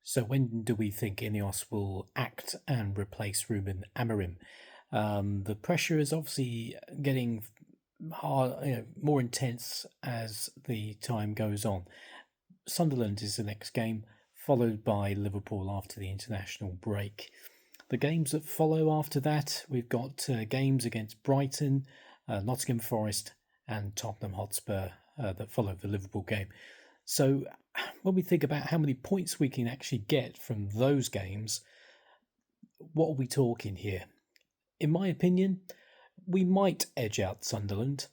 So when do we think Ineos will act and replace Ruben Amorim? The pressure is obviously getting hard, more intense as the time goes on. Sunderland is the next game, followed by Liverpool after the international break. The games that follow after that, we've got games against Brighton, Nottingham Forest, and Tottenham Hotspur that follow the Liverpool game. So when we think about how many points we can actually get from those games, what are we talking here? In my opinion, we might edge out Sunderland,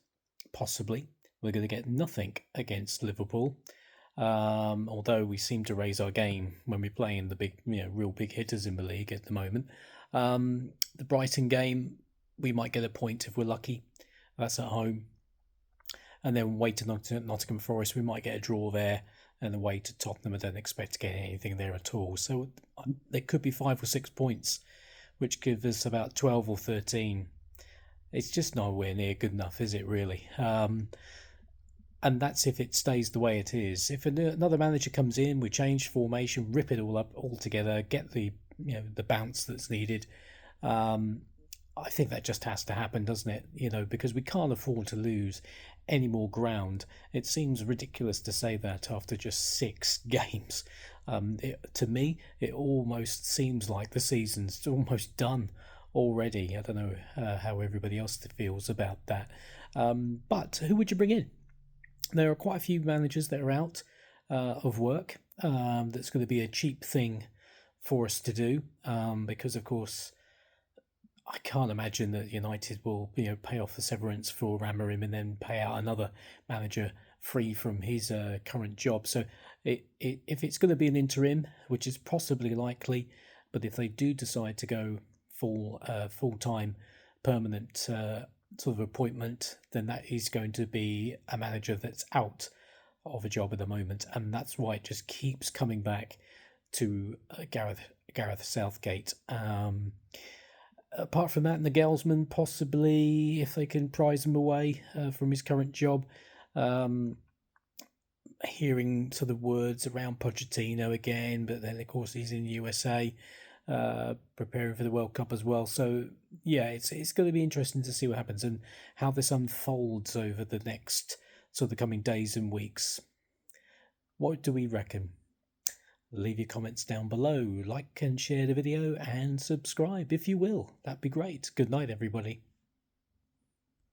possibly. We're going to get nothing against Liverpool, although we seem to raise our game when we play in the big, real big hitters in the league at the moment. The Brighton game, we might get a point if we're lucky. That's at home. And then away to Nottingham Forest, we might get a draw there. And away to Tottenham, I don't expect to get anything there at all. So there could be 5 or 6 points, which gives us about 12 or 13. It's just nowhere near good enough, is it really? And that's if it stays the way it is. If another manager comes in, we change formation, rip it all up altogether, get the the bounce that's needed. I think that just has to happen, doesn't it? Because we can't afford to lose any more ground. It seems ridiculous to say that after just 6 games. To me, it almost seems like the season's almost done already. I don't know how everybody else feels about that. But who would you bring in? There are quite a few managers that are out of work. That's going to be a cheap thing for us to do because, of course, I can't imagine that United will, pay off the severance for Amorim and then pay out another manager free from his current job. So, if it's going to be an interim, which is possibly likely, but if they do decide to go full-time, permanent sort of appointment, then that is going to be a manager that's out of a job at the moment, and that's why it just keeps coming back to Gareth Southgate. Apart from that, Nagelsmann, possibly, if they can prize him away from his current job. Hearing sort of words around Pochettino again, but then, of course, he's in the USA preparing for the World Cup as well. So, yeah, it's going to be interesting to see what happens and how this unfolds over the next sort of coming days and weeks. What do we reckon? Leave your comments down below, like and share the video, and subscribe if you will. That'd be great. Good night, everybody.